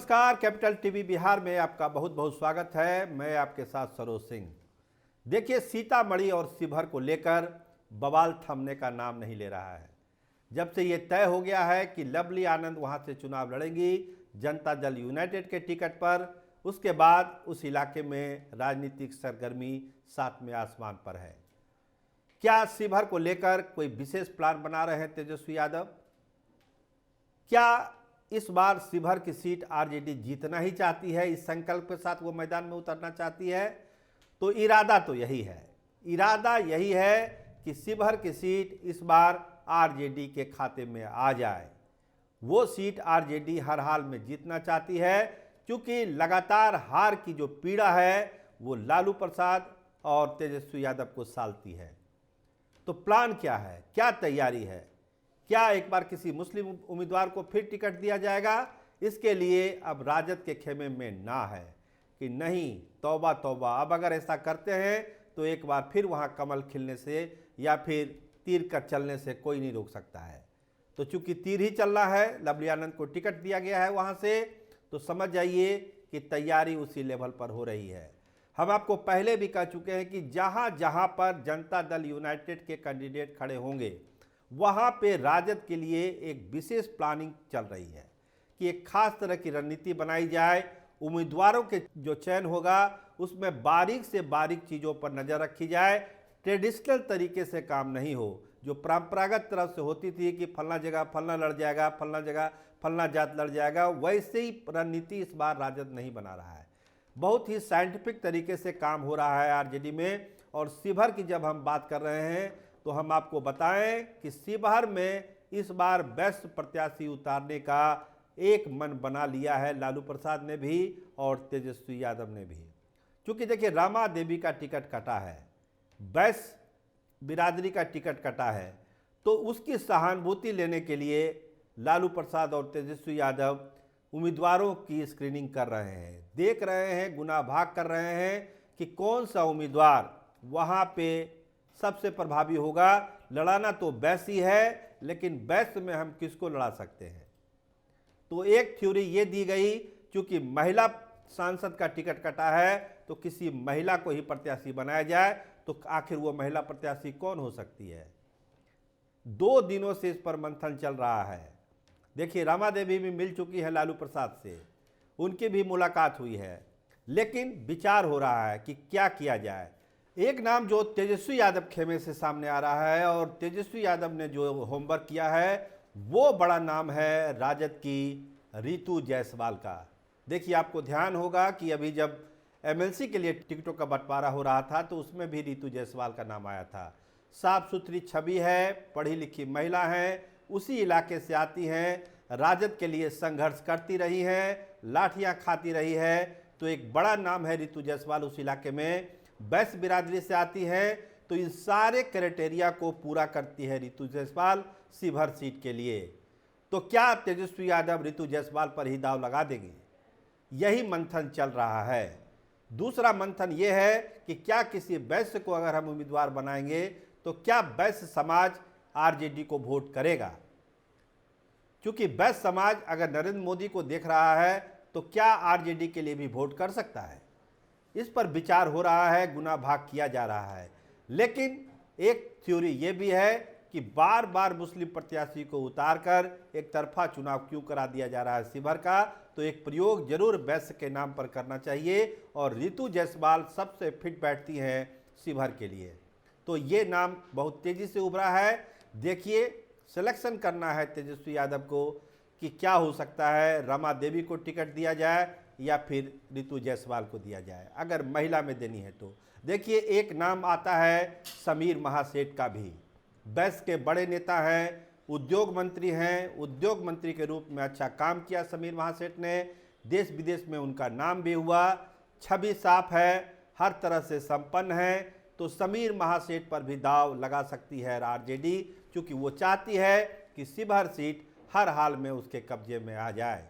नमस्कार, capital TV Bihar में आपका बहुत बहुत स्वागत है। मैं आपके साथ सरोज सिंह। देखिए, सीतामढ़ी और शिवहर को लेकर बवाल थमने का नाम नहीं ले रहा है। जब से ये तय हो गया है कि लवली आनंद वहां से चुनाव लड़ेंगी जनता दल यूनाइटेड के टिकट पर, उसके बाद उस इलाके में राजनीतिक सरगर्मी सातवें आसमान पर है। क्या शिवहर को लेकर कोई विशेष प्लान बना रहे हैं तेजस्वी यादव? क्या इस बार शिवहर की सीट आरजेडी जीतना ही चाहती है? इस संकल्प के साथ वो मैदान में उतरना चाहती है। तो इरादा तो यही है, इरादा यही है कि शिवहर की सीट इस बार आरजेडी के खाते में आ जाए। वो सीट आरजेडी हर हाल में जीतना चाहती है, क्योंकि लगातार हार की जो पीड़ा है वो लालू प्रसाद और तेजस्वी यादव को सालती है। तो प्लान क्या है, क्या तैयारी है? क्या एक बार किसी मुस्लिम उम्मीदवार को फिर टिकट दिया जाएगा? इसके लिए अब राजद के खेमे में ना है कि नहीं, तौबा तौबा, अब अगर ऐसा करते हैं तो एक बार फिर वहां कमल खिलने से या फिर तीर का चलने से कोई नहीं रोक सकता है। तो चूंकि तीर ही चल रहा है, लवली आनंद को टिकट दिया गया है वहां से, तो समझ जाइए कि तैयारी उसी लेवल पर हो रही है। हम आपको पहले भी कह चुके हैं कि जहां जहां पर जनता दल यूनाइटेड के कैंडिडेट खड़े होंगे वहां पे राजद के लिए एक विशेष प्लानिंग चल रही है कि एक खास तरह की रणनीति बनाई जाए। उम्मीदवारों के जो चयन होगा उसमें बारीक से बारीक चीज़ों पर नज़र रखी जाए। ट्रेडिशनल तरीके से काम नहीं हो, जो परंपरागत तरफ से होती थी कि फलना जगह फलना लड़ जाएगा, फलना जगह फलना जात लड़ जाएगा, वैसे ही रणनीति इस बार राजद नहीं बना रहा है। बहुत ही साइंटिफिक तरीके से काम हो रहा है आरजेडी में। और शिवहर की जब हम बात कर रहे हैं तो हम आपको बताएं कि शिवहर में इस बार बेस्ट प्रत्याशी उतारने का एक मन बना लिया है लालू प्रसाद ने भी और तेजस्वी यादव ने भी। क्योंकि देखिए, रामा देवी का टिकट कटा है, बैस बिरादरी का टिकट कटा है, तो उसकी सहानुभूति लेने के लिए लालू प्रसाद और तेजस्वी यादव उम्मीदवारों की स्क्रीनिंग कर रहे हैं, देख रहे हैं, गुना भाग कर रहे हैं कि कौन सा उम्मीदवार वहाँ पे सबसे प्रभावी होगा। लड़ाना तो बैस ही है, लेकिन बैस में हम किसको लड़ा सकते हैं? तो एक थ्योरी ये दी गई, क्योंकि महिला सांसद का टिकट कटा है तो किसी महिला को ही प्रत्याशी बनाया जाए। तो आखिर वो महिला प्रत्याशी कौन हो सकती है? 2 दिनों से इस पर मंथन चल रहा है। देखिए, रामा देवी भी मिल चुकी है लालू प्रसाद से, उनकी भी मुलाकात हुई है, लेकिन विचार हो रहा है कि क्या किया जाए। एक नाम जो तेजस्वी यादव खेमे से सामने आ रहा है और तेजस्वी यादव ने जो होमवर्क किया है वो बड़ा नाम है राजद की रितु जायसवाल का। देखिए, आपको ध्यान होगा कि अभी जब एमएलसी के लिए टिकटों का बंटवारा हो रहा था तो उसमें भी रितु जायसवाल का नाम आया था। साफ सुथरी छवि है, पढ़ी लिखी महिला है, उसी इलाके से आती हैं, राजद के लिए संघर्ष करती रही हैं, लाठियां खाती रही है। तो एक बड़ा नाम है रितु जायसवाल उस इलाके में, बैस बिरादरी से आती है। तो इन सारे क्राइटेरिया को पूरा करती है रितु जायसवाल शिवहर सीट के लिए। तो क्या तेजस्वी यादव रितु जायसवाल पर ही दाव लगा देंगे? यही मंथन चल रहा है। दूसरा मंथन यह है कि क्या किसी बैस को अगर हम उम्मीदवार बनाएंगे तो क्या बैस समाज आरजेडी को वोट करेगा? क्योंकि बैस समाज अगर नरेंद्र मोदी को देख रहा है तो क्या आरजेडी के लिए भी वोट कर सकता है? इस पर विचार हो रहा है, गुना भाग किया जा रहा है। लेकिन एक थ्योरी ये भी है कि बार बार मुस्लिम प्रत्याशी को उतारकर एक तरफा चुनाव क्यों करा दिया जा रहा है शिवहर का। तो एक प्रयोग जरूर बैस के नाम पर करना चाहिए और रितु जायसवाल सबसे फिट बैठती हैं शिवहर के लिए। तो ये नाम बहुत तेजी से उभरा है। देखिए, सिलेक्शन करना है तेजस्वी यादव को कि क्या हो सकता है, रमा देवी को टिकट दिया जाए या फिर रितु जायसवाल को दिया जाए अगर महिला में देनी है तो। देखिए, एक नाम आता है समीर महासेठ का भी, बैस के बड़े नेता हैं, उद्योग मंत्री हैं, उद्योग मंत्री के रूप में अच्छा काम किया समीर महासेठ ने, देश विदेश में उनका नाम भी हुआ, छवि साफ है, हर तरह से संपन्न है। तो समीर महासेठ पर भी दाव लगा सकती है आरजेडी, क्योंकि वो चाहती है कि शिवहर सीट हर हाल में उसके कब्जे में आ जाए।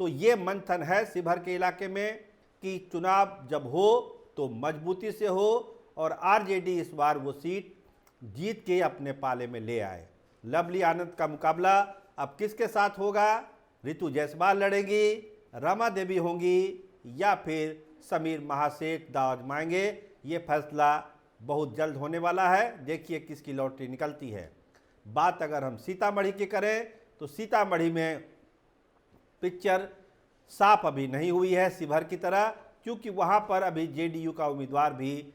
तो ये मंथन है शिवहर के इलाके में कि चुनाव जब हो तो मजबूती से हो और आरजेडी इस बार वो सीट जीत के अपने पाले में ले आए। लवली आनंद का मुकाबला अब किसके साथ होगा? रितु जायसवाल लड़ेंगी, रमा देवी होंगी या फिर समीर महासेठ दाव आजमाएंगे, ये फैसला बहुत जल्द होने वाला है। देखिए किसकी लॉटरी निकलती है। बात अगर हम सीतामढ़ी की करें तो सीतामढ़ी में पिक्चर साफ अभी नहीं हुई है शिवहर की तरह, क्योंकि वहाँ पर अभी जेडीयू का उम्मीदवार भी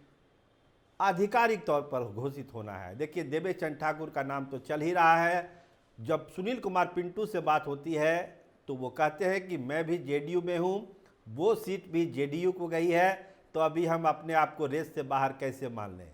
आधिकारिक तौर पर घोषित होना है। देखिए देवेचंद ठाकुर का नाम तो चल ही रहा है। जब सुनील कुमार पिंटू से बात होती है तो वो कहते हैं कि मैं भी जेडीयू में हूँ, वो सीट भी जेडीयू को गई है, तो अभी हम अपने आप को रेस से बाहर कैसे मान लें।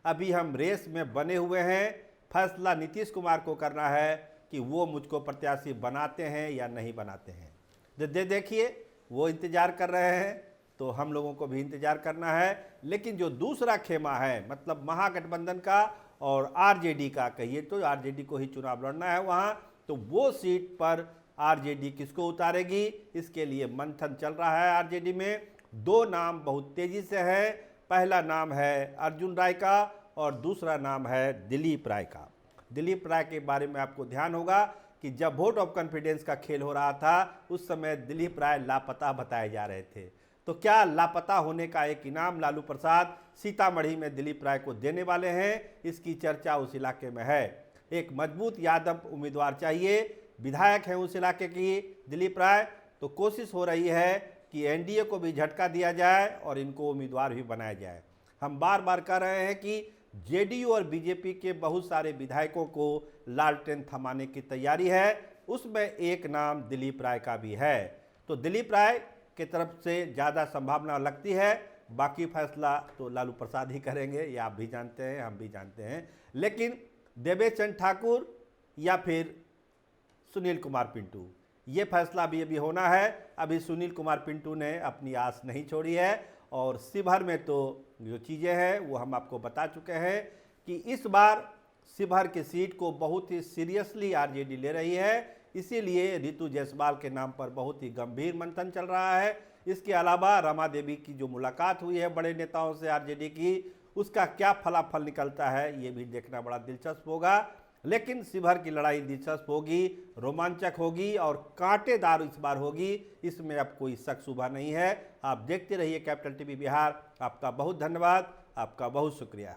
अभी हम रेस में बने हुए हैं, फैसला नीतीश कुमार को करना है कि वो मुझको प्रत्याशी बनाते हैं या नहीं बनाते हैं। देखिए वो इंतज़ार कर रहे हैं तो हम लोगों को भी इंतज़ार करना है। लेकिन जो दूसरा खेमा है, मतलब महागठबंधन का और आरजेडी का, कहिए तो आरजेडी को ही चुनाव लड़ना है वहाँ, तो वो सीट पर आरजेडी किसको उतारेगी, इसके लिए मंथन चल रहा है। आरजेडी में दो नाम बहुत तेज़ी से है। पहला नाम है अर्जुन राय का और दूसरा नाम है दिलीप राय का। दिलीप राय के बारे में आपको ध्यान होगा कि जब वोट ऑफ कॉन्फिडेंस का खेल हो रहा था उस समय दिलीप राय लापता बताए जा रहे थे। तो क्या लापता होने का एक इनाम लालू प्रसाद सीतामढ़ी में दिलीप राय को देने वाले हैं, इसकी चर्चा उस इलाके में है। एक मजबूत यादव उम्मीदवार चाहिए, विधायक हैं उस इलाके की दिलीप राय, तो कोशिश हो रही है कि एनडीए को भी झटका दिया जाए और इनको उम्मीदवार भी बनाया जाए। हम बार बार कह रहे हैं कि जेडीयू और बीजेपी के बहुत सारे विधायकों को लालटेन थमाने की तैयारी है, उसमें एक नाम दिलीप राय का भी है। तो दिलीप राय की तरफ से ज़्यादा संभावना लगती है, बाकी फैसला तो लालू प्रसाद ही करेंगे, ये आप भी जानते हैं, हम भी जानते हैं। लेकिन देवेचंद ठाकुर या फिर सुनील कुमार पिंटू, ये फैसला भी अभी होना है। अभी सुनील कुमार पिंटू ने अपनी आस नहीं छोड़ी है और शिवहर में तो जो चीज़ें हैं वो हम आपको बता चुके हैं कि इस बार शिवहर की सीट को बहुत ही सीरियसली आरजेडी ले रही है, इसीलिए रितु जायसवाल के नाम पर बहुत ही गंभीर मंथन चल रहा है। इसके अलावा रमा देवी की जो मुलाकात हुई है बड़े नेताओं से आरजेडी की, उसका क्या फलाफल निकलता है ये भी देखना बड़ा दिलचस्प होगा। लेकिन शिवहर की लड़ाई दिलचस्प होगी, रोमांचक होगी और कांटेदार इस बार होगी, इसमें अब कोई शक शुबा नहीं है। आप देखते रहिए कैपिटल टीवी बिहार। आपका बहुत धन्यवाद, आपका बहुत शुक्रिया।